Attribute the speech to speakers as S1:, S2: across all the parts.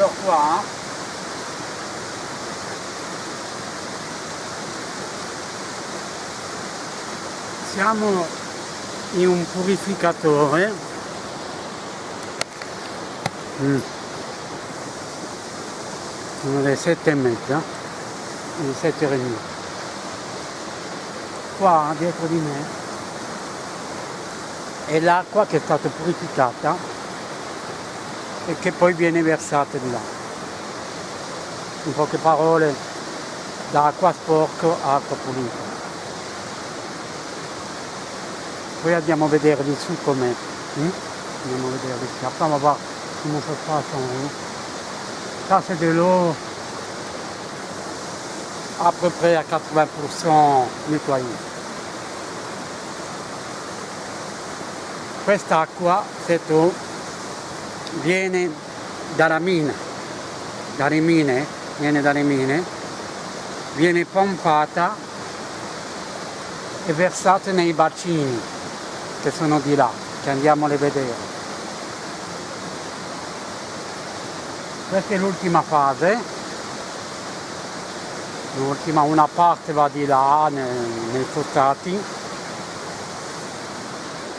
S1: allora qua siamo in un purificatore. Sono le 7:30, le 7:30. Qua dietro di me è l'acqua che è stata purificata e che poi viene versata di là. In poche parole, da acqua sporco a acqua pulita. Poi andiamo a vedere di su com'è. Andiamo a vedere di su. Après on va voir comment ça se passe en haut. Ça c'est de l'eau à peu près à 80% nettoyée. Quest'acqua, cette viene dalle mine, viene pompata e versata nei bacini che sono di là, che andiamo a vedere. Questa è l'ultima fase, una parte va di là nei fossati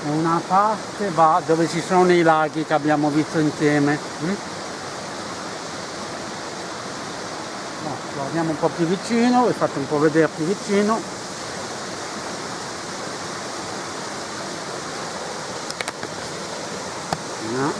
S1: e una parte va dove ci sono i laghi che abbiamo visto insieme. Guardiamo un po' più vicino, vi faccio un po' vedere più vicino. No.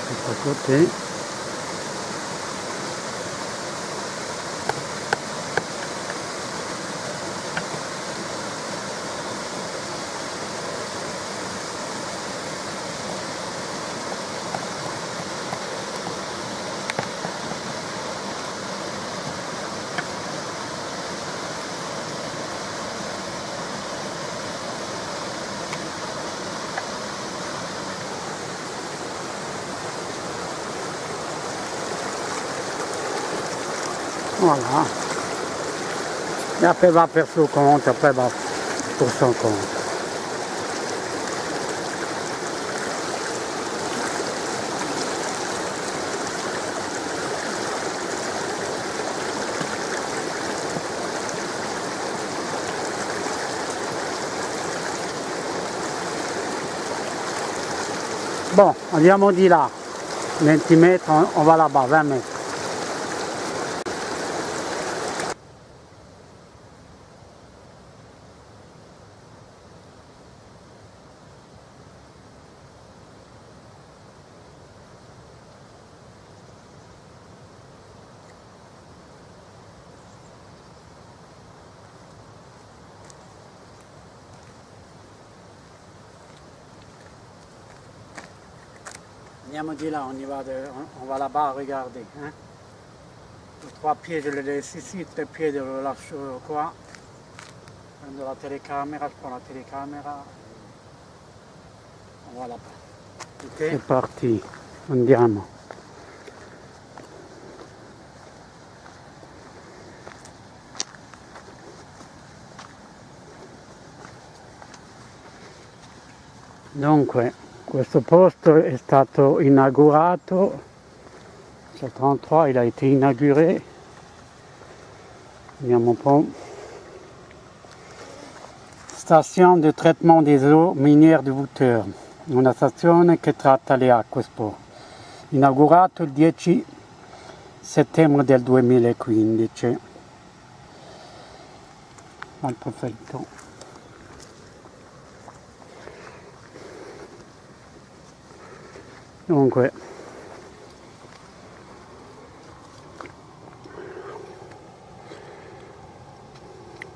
S1: Tutto così. Voilà. Et après va per suo conto, après va pour son compte. Bon, andiamo di là, 20 metri, on va là-bas, 20 metri. Andiamo di là, on va là-bas, regardez. Les 3 pieds, je les laisse ici, 3 pieds, je le lascio qua. Prendo la telecamera, je prends la telecamera. On va là-bas. Okay? C'est parti, andiamo. Dunque, questo posto è stato inaugurato, il 33 il a été inauguré, vediamo un po', Station de traitement des eaux miniere di Vouteur, una stazione che tratta le acque sporche, inaugurato il 10 settembre del 2015, al prefetto. Dunque,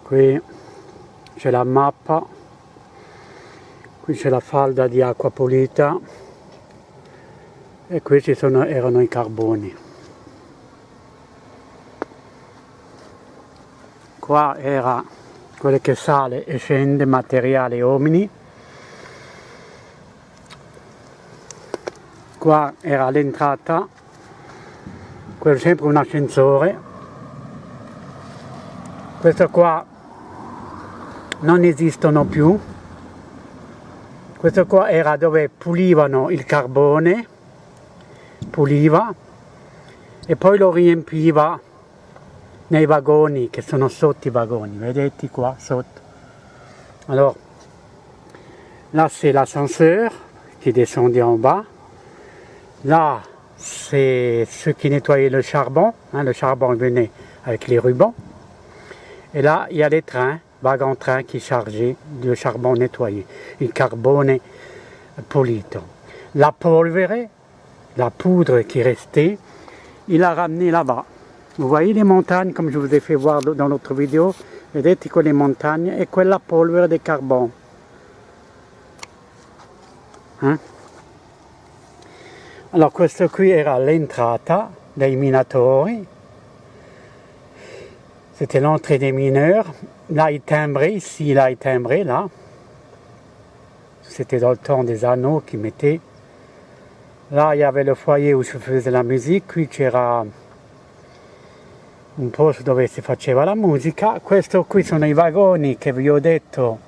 S1: qui c'è la mappa, qui c'è la falda di acqua pulita e qui erano i carboni. Qua era quello che sale e scende, materiale e uomini. Qua era l'entrata quello è sempre un ascensore. Questo qua non esistono più. Questo qua era dove pulivano il carbone, puliva e poi lo riempiva nei vagoni che sono sotto i vagoni, vedete qua sotto. Alors, là c'est l'ascenseur qui descendait en bas. Là c'est ceux qui nettoyaient le charbon venait avec les rubans. Et là il y a les trains, wagons-trains qui chargeaient le charbon nettoyé, il carbone pulito. La polvere, la poudre qui restait, il l'a ramené là-bas. Vous voyez les montagnes comme je vous ai fait voir dans l'autre vidéo, vedete quelle montagne e quella polvere di carbone. Allora questo qui era l'entrata dei minatori, c'était l'entrée des mineurs. Là il timbrait, ici là il timbrait, là. C'était dans le temps des anneaux qu'ils mettaient. Là il y avait le foyer où je faisais la musique, qui c'era un posto dove si faceva la musica. Questo qui sono i vagoni che vi ho detto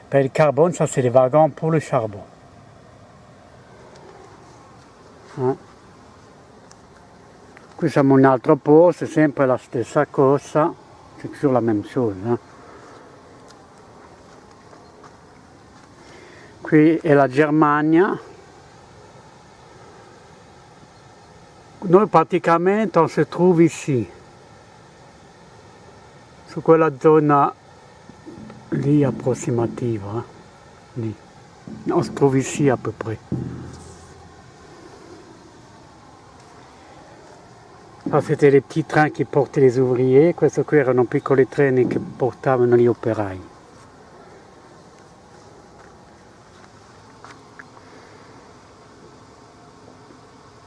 S1: per il carbone, ça c'est les wagons pour le charbon. Qui siamo in un altro posto, è sempre la stessa cosa, c'est toujours la même chose. Qui è la Germania. Noi praticamente on se trouve ici, su quella zona lì approssimativa, lì. On se trouve ici à peu près. Ça c'était les petits trains qui portaient les ouvriers, questo qui erano piccoli treni che portavano gli operai.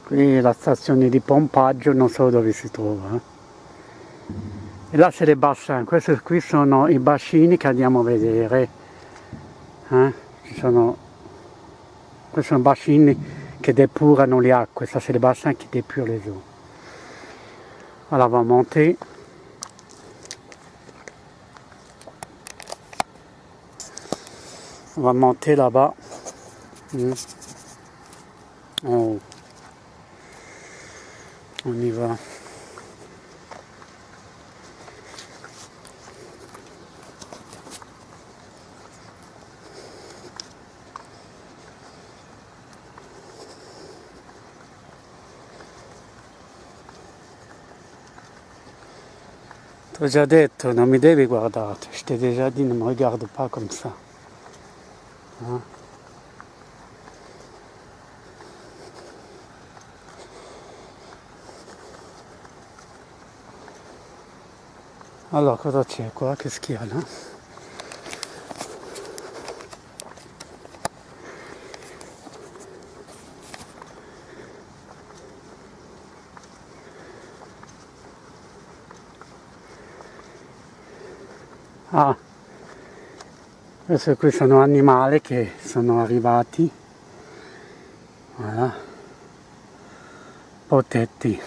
S1: Qui la stazione di pompaggio, non so dove si trova. E là c'è le bassin, questi qui sono i bacini che andiamo a vedere. Questi sono bacini che depurano le acque, ça c'est les bassins qui depurent les eaux. Voilà, on va monter. On va monter là-bas. Oh. On y va. T'ho già detto, non mi devi guardare, je t'ai déjà dit, ne me regarde pas comme ça. Allora, cosa c'è qua? Che schiena? Questi qui sono animali che sono arrivati, voilà, protetti,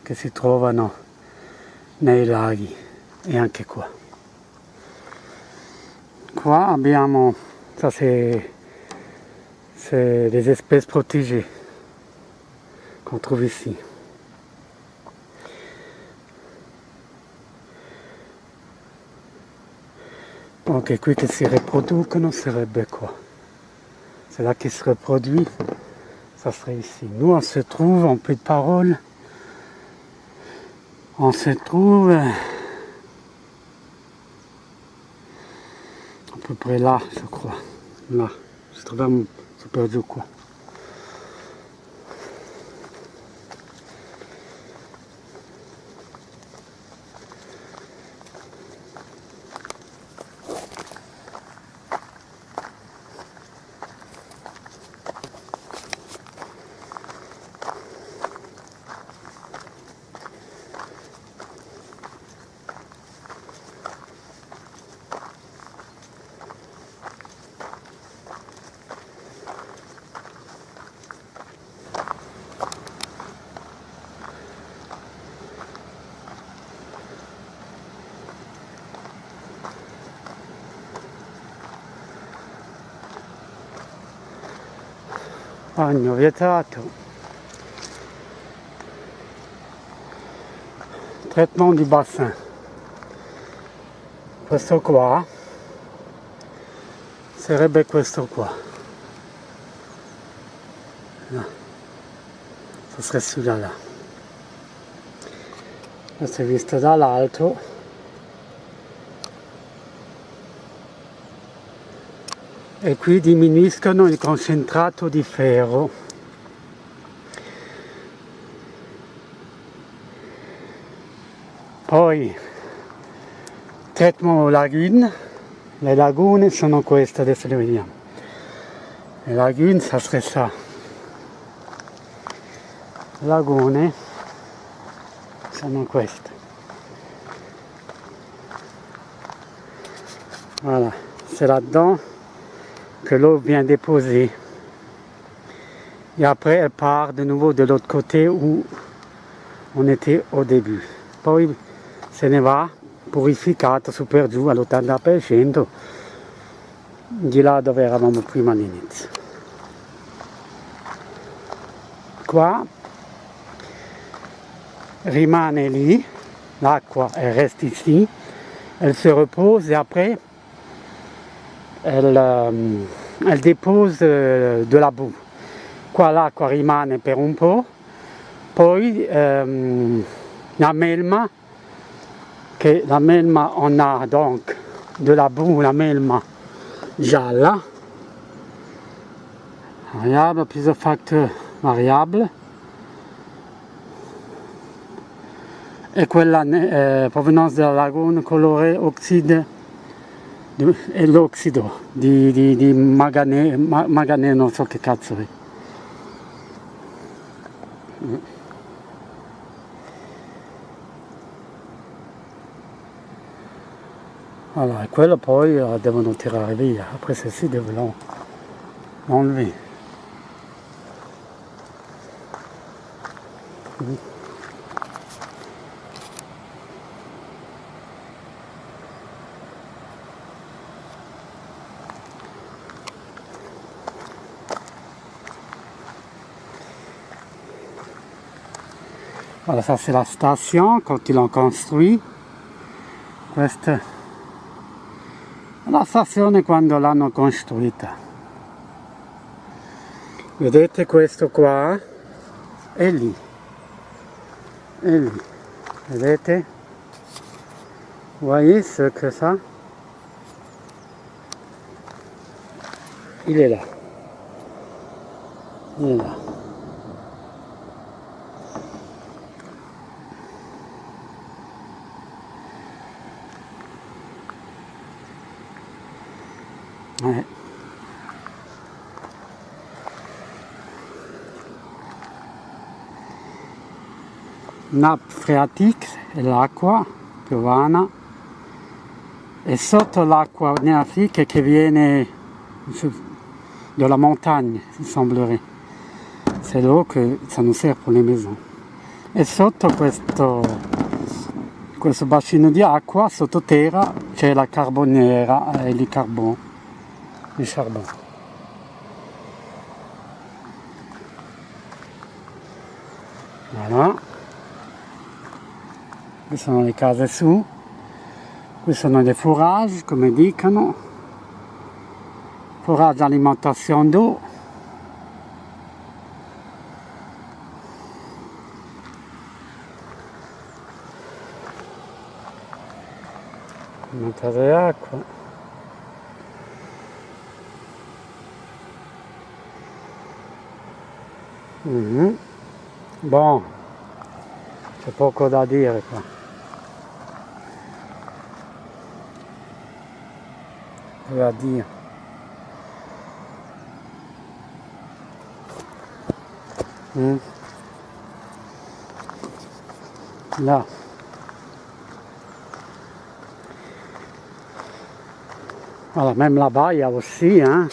S1: che si trovano nei laghi. E anche qua. Qua abbiamo, ça c'est des espèces protégées qu'on trouve ici. Ok, qui che si riproducono sarebbe qua. C'est là qui se reproduit, ça serait ici. Nous on se trouve, en peu de parole, on se trouve à peu près là, je crois. Là, je trouve un peu de quoi. bagno vietato, traitement du bassin. Questo qua sarebbe questo qua, no, ce serait celui-là là. Questo è visto dall'alto. E qui diminuiscono il concentrato di ferro. Poi traitement lagune. Le lagune sono queste, adesso le vediamo. Le lagune, ça serait ça. Lagune sono queste. Voilà, c'est là-dedans que l'eau vient déposer. Et après, elle part de nouveau de l'autre côté où on était au début. Poi se ne va purificato su per giù all'80% di là dove eravamo prima all'inizio. Qua rimane lì, l'acqua reste ici, elle se repose et après elle dépose de la boue. Qua l'acqua rimane per un po', poi la melma, che la melma on a donc de la boue, la melma gialla, variable, plusieurs facteurs variables, e quella provenance della laguna colore oxide e l'ossido di manganese, non so che cazzo è. Allora, e quello poi devono tirare via, après ceci devono l'enlever. Voilà, ça c'est la station quand ils l'ont construit. Questa è la stazione quando l'hanno costruita. Vedete questo qua? È lì. È lì. Vedete? Voyez ce que ça? Il est là. Il est là. Ouais. Nappe freatica è l'acqua piovana e sotto l'acqua neafique che viene dalla montagna, il semblerait. C'est l'eau que ça nous sert pour les maisons. E sotto questo bacino di acqua, sottoterra, c'è la carboniera e il carbone. Il charbon. Voilà. Qui sono le case su, qui sono dei fourrage, come dicono, fourrage alimentation d'eau. Montare acqua. Bon, c'è poco da dire qua. Da dire. Là. Voilà, même là-bas, il y a aussi, hein.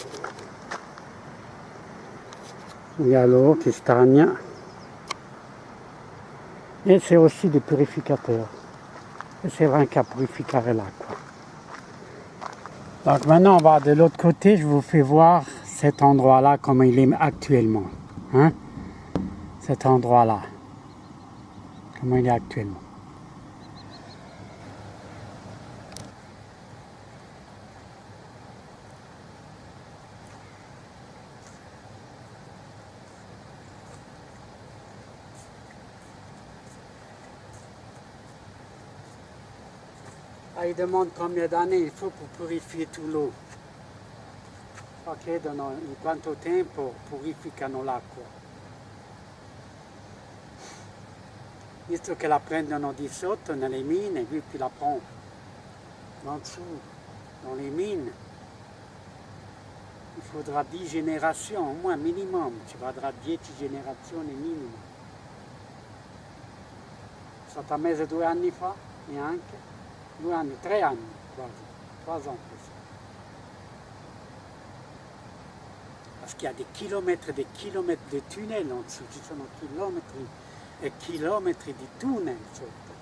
S1: Il y a l'eau qui stagne. Et c'est aussi des purificateurs. Et c'est vrai qu'à purifier l'acqua. Donc maintenant on va de l'autre côté, je vous fais voir cet endroit-là comme il est actuellement. Hein? Cet endroit-là, comment il est actuellement. Ah, il demande combien d'années il faut pour purifier tout l'eau. Qua chiedono in quanto tempo purificano l'acqua. Visto che la prendono di sotto nelle mine, lui puis la prend en dessous, dans les mines. Il faudra 10 générations, au moins minimum, ci vorrà 10 generazioni minimo. È stata a mese 2 anni fa, neanche. 2 anni, 3 anni quasi, 3 ans plus. Parce qu'il y a des kilomètres de tunnel en dessous, ci sono chilometri e chilometri di tunnel sotto.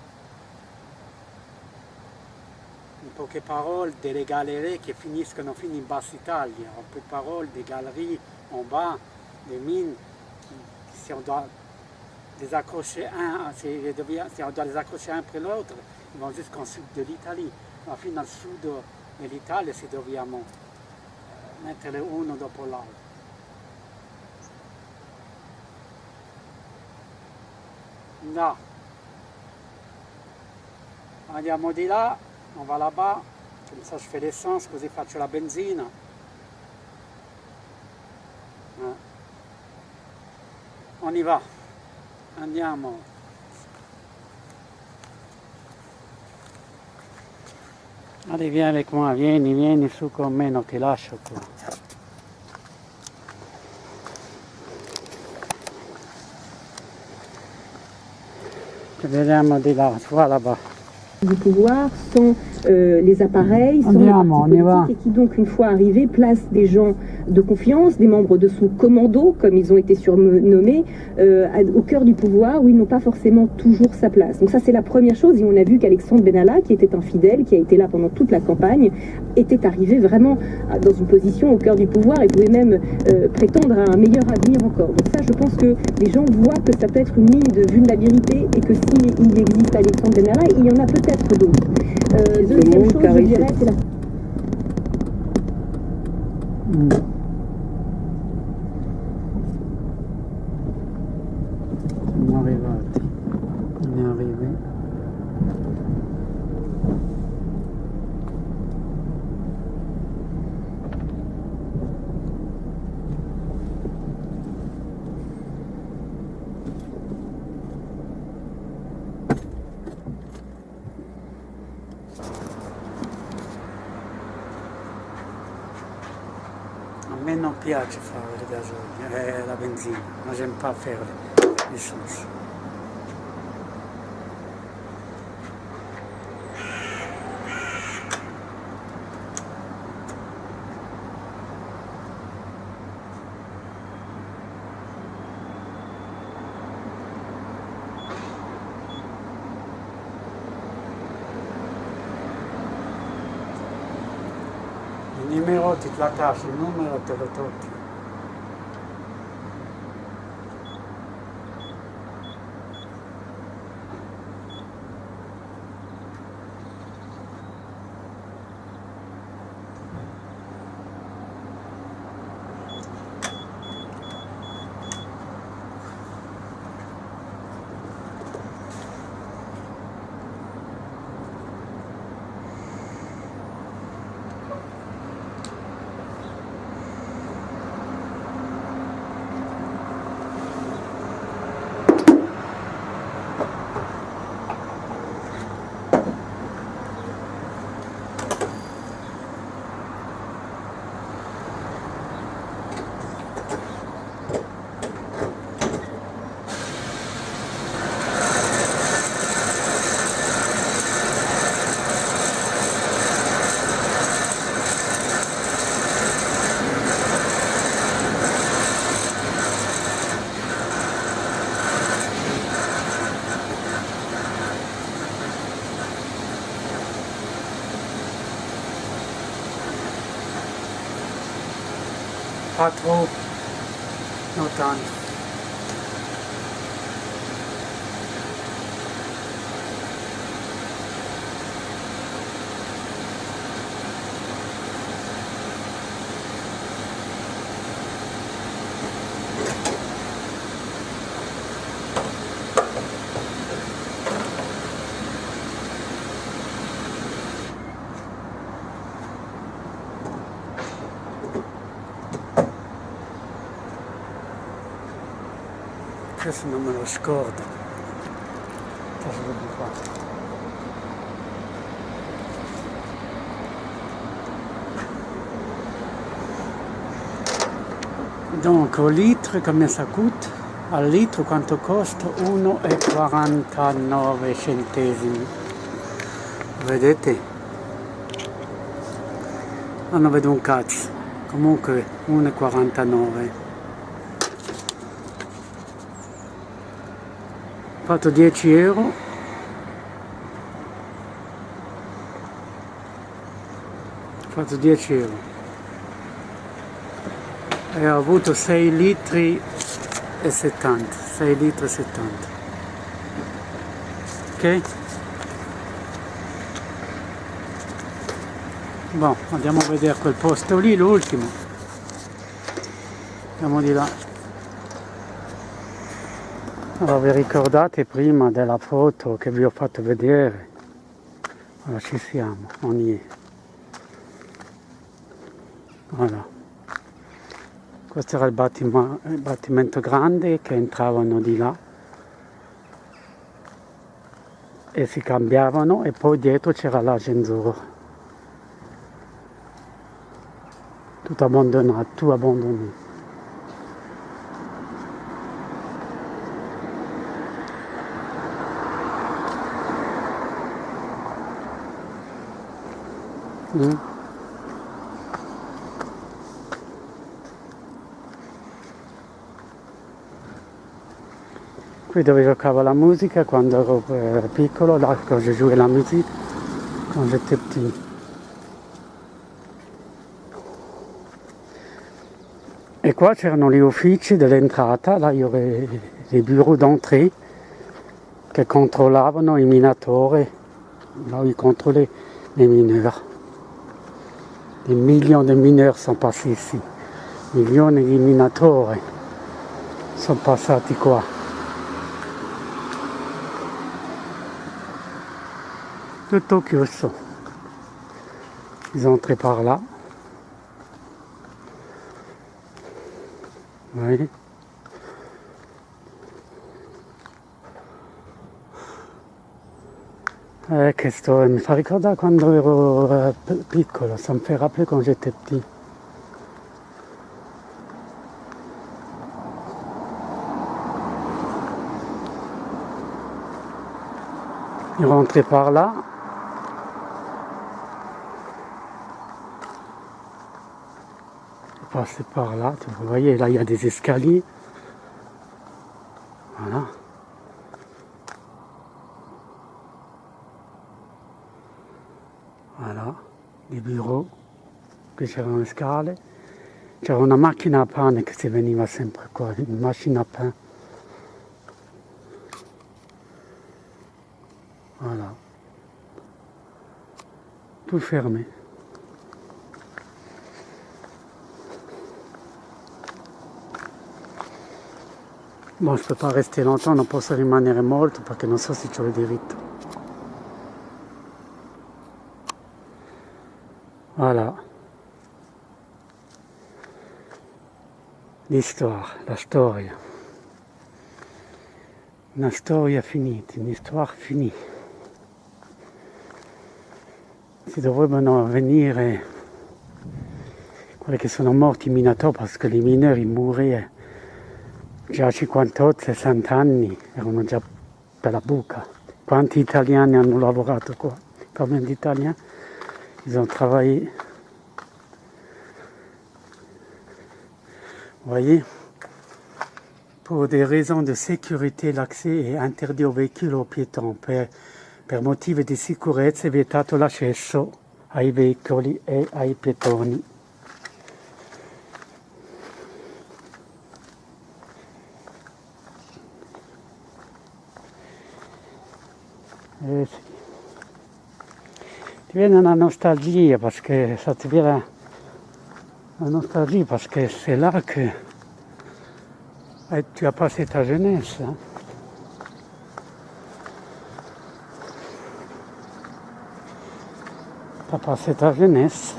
S1: In poche parole, delle gallerie che finiscono fino in Basse Italia, en peu parole, des galeries en bas, des mines si on doit les accrocher si on doit les accrocher un après l'autre, ils vont jusqu'en sud de l'Italie. Ma fino al sud dell'Italia se dobbiamo metterle uno dopo l'altro. No. Andiamo di là, on va là-bas, comme ça je fais l'essence, così faccio la benzina. On y va, andiamo. Allez, viens avec moi, vieni su con me, non ti lascio qua. Vediamo di là, vois là-bas.
S2: Du pouvoir sans les appareils, sans les partis politiques, et qui donc une fois arrivés place des gens de confiance, des membres de son commando comme ils ont été surnommés, au cœur du pouvoir où ils n'ont pas forcément toujours sa place. Donc ça c'est la première chose, et on a vu qu'Alexandre Benalla, qui était un fidèle, qui a été là pendant toute la campagne, était arrivé vraiment dans une position au cœur du pouvoir et pouvait même prétendre à un meilleur avenir encore. Donc ça je pense que les gens voient que ça peut être une ligne de vulnérabilité et que s'il existe Alexandre Benalla, il y en a peut-être d'autres. Deuxième chose, je dirais, c'est la...
S1: On est arrivé. A me non piace fare il gasolio, la benzina, ma j'aime pas faire l'essence. Il numéro ti la tasca, il numero te lo tocchi. pas trop, non tanto. Questo non me lo scordo. Cosa devo fare? Donc au litre combien ça coûte? Al litro quanto costa? 1,49 centesimi. Vedete? Non vedo un cazzo. Comunque 1,49. Ho fatto 10 euro. Ho fatto 10 euro. E ho avuto 6 litri e 70. 6 litri e 70. Ok? Boh, andiamo a vedere quel posto lì, l'ultimo. Andiamo di là. Allora, vi ricordate prima della foto che vi ho fatto vedere? Allora, ci siamo, on y est. Voilà. Questo era il battimento grande che entravano di là e si cambiavano, e poi dietro c'era l'Agenzur. Tutto abbandonato, tutto abbandonato. Qui dove giocavo la musica quando ero piccolo, là quand je jouais la musique, quand j'étais petit. E qua c'erano gli uffici dell'entrata, là il y avait les bureaux d'entrée che controllavano i minatori, là où ils contrôlaient les mineurs. Des millions de mineurs sono passati ici, milioni di minatori sono passati qua. Tutto chiuso. Ils ont entré par là. Oui. Questo mi fa ricordare quando ero piccolo, ça me fait rappeler quand j'étais petit. Il rentrait par là. Il passait par là, vous voyez, là il y a des escaliers. Voilà. Voilà, i bureau, qui c'erano le scale, c'era una macchina a pane che si veniva sempre qua, una macchina a pain. Voilà, tout fermé. Bon, je peux pas rester longtemps, non posso rimanere molto perché non so se c'ho il diritto. Voilà. L'histoire, la storia. Una storia finita, un'histoire finie. Si dovrebbero venire quelli che sono morti in minatori, perché i minori morivano già a 58-60 anni, erano già per la buca. Quanti italiani hanno lavorato qua? Combien d'Italiens? Ils ont travaillé. Vous voyez, pour des raisons de sécurité, l'accès è interdit aux véhicules aux piétons. Per motivi di sicurezza è vietato l'accesso ai veicoli e ai pietoni. Sì. Ti viene una nostalgia parce que ça te vient la nostalgie parce que c'est là que tu as passé ta jeunesse. Hein. Tu as passé ta jeunesse.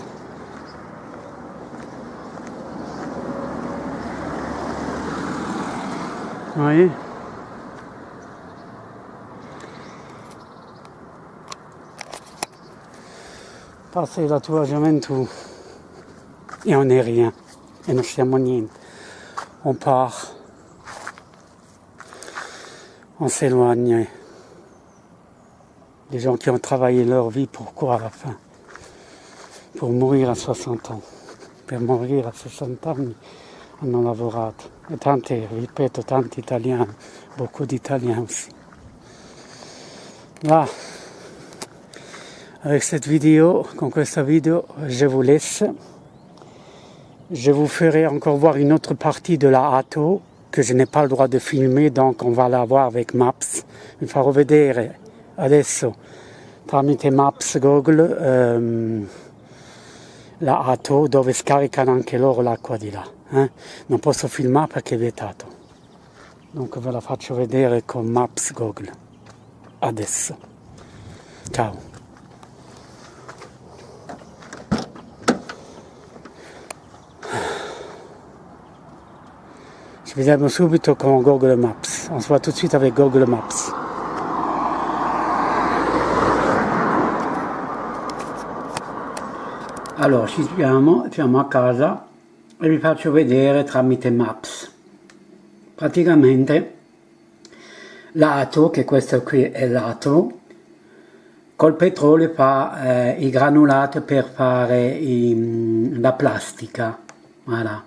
S1: Oui. Passer la tua gioventù e on n'est rien, e non siamo niente. On part, on s'éloigne. Les gens qui ont travaillé leur vie, pourquoi à la fin? Pour mourir à 60 ans. Per morire a 60 anni hanno lavorato. E tanti, ripeto, tanti italiani, beaucoup d'Italiens aussi. Là, avec cette vidéo, con questa vidéo, je vous laisse. Je vous ferai encore voir une autre partie de la Hato que je n'ai pas le droit de filmer, donc on va la voir avec Maps. Vi farò vedere adesso tramite Maps Google la Hato dove scaricano anche loro l'acqua di là. Non posso filmare perché è vietato. Donc ve la faccio vedere con Maps Google adesso. Ciao. Ci vediamo subito con Google Maps. On se voit tout de suite avec Google Maps. Allora, siamo a casa e vi faccio vedere tramite Maps. Praticamente l'Ato, che questo qui è l'Ato, col petrolio fa i granulati per fare la plastica. Voilà.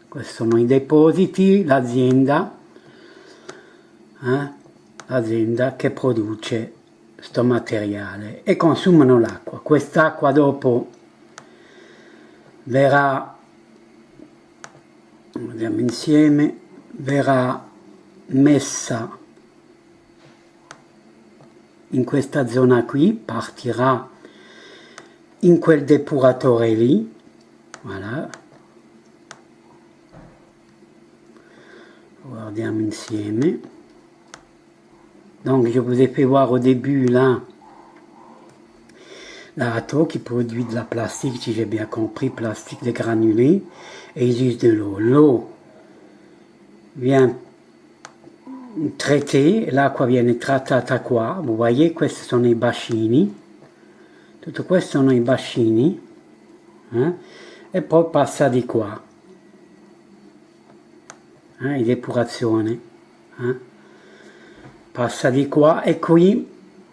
S1: Questi sono i depositi, l'azienda che produce questo materiale e consumano l'acqua. Quest'acqua dopo verrà, vediamo insieme, verrà messa in questa zona qui, partirà in quel depuratore lì, voilà. Regardiamo insieme. Donc je vous ai fait voir au début là l'Ato qui produit de la plastique, si j'ai bien compris, plastique de granulés, et ils usent de l'eau. L'eau vient traitée, l'acqua viene trattata qua, vous voyez, questi sono i bacini, tutto questo sono i bacini, e poi passa di qua, di depurazione, passa di qua, e qui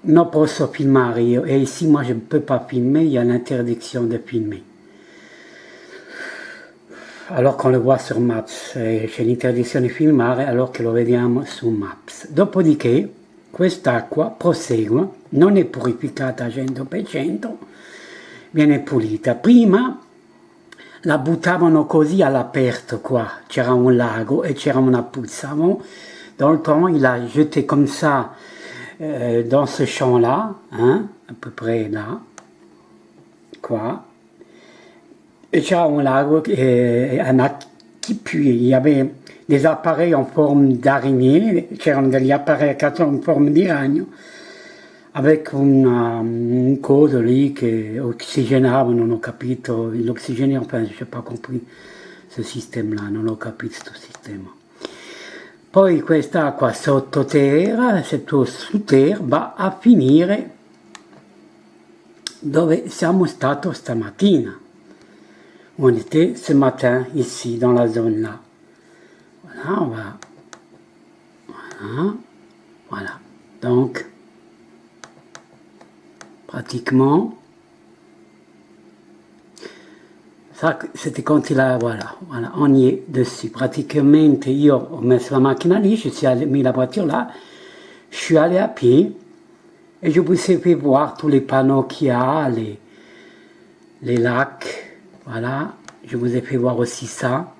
S1: non posso filmare io, et ici moi je ne peux pas filmer, il y a l'interdiction de filmer. Alors qu'on le voit sur Maps, c'è l'interdizione di filmare, alors che lo vediamo su Maps. Dopodiché quest'acqua prosegue, non è purificata al 100%, viene pulita. Prima la buttavano così all'aperto qua, c'era un lago e c'era una puzza. Dans le temps, il a jeté comme ça dans ce champ-là, à peu près là, quoi. Et c'era un lago qui puait. Il y avait des appareils en forme d'araignée, c'erano degli apparecchi en forme di ragno, avec un coso lì che ossigenava, non ho capito, l'ossigène, enfin, je n'ai pas compris ce système-là, non ho capito questo sistema. Poi quest'acqua sottoterra, su terra, va a finire dove siamo stati stamattina. On était ce matin ici, dans la zone là. Voilà, on va... Voilà. Donc, pratiquement, ça, c'était quand il a... Voilà, on y est dessus. Pratiquement, io ho messo la macchina lì, je suis mis la voiture là, je suis allé à pied, et je vous ai fait voir tous les panneaux qu'il y a, les lacs. Voilà, je vous ai fait voir aussi ça.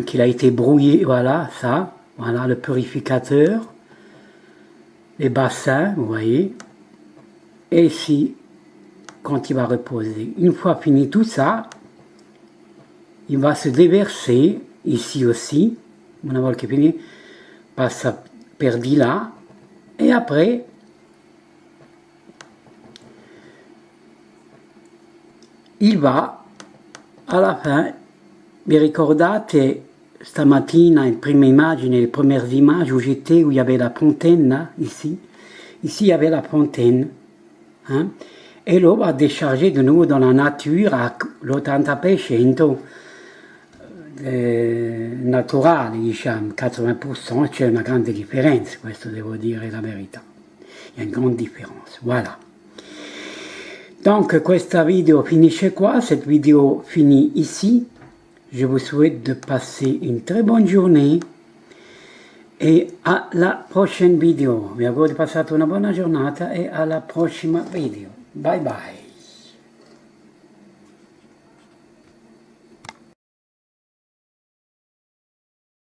S1: Qu'il a été brouillé, voilà, ça. Voilà le purificateur, les bassins, vous voyez. Et ici, quand il va reposer, une fois fini tout ça, il va se déverser ici aussi. Una volta che fini, passa per di là. Et après, il va à la fin. Vi ricordate stamattina, le prime immagini, les premières images où j'étais, où il y avait la fontaine, là, ici. Ici, il y avait la fontaine. Hein? Et l'eau va décharger de nouveau dans la nature à l'80% naturale, diciamo, 80%, c'è una grande differenza, questo devo dire la verità. Il y a une grande différence, voilà. Donc, questa vidéo finisce qua, cette vidéo finit ici. Je vous souhaite de passer une très bonne journée e alla prossima video. Vi auguro di passare una buona giornata e alla prossima video. Bye bye.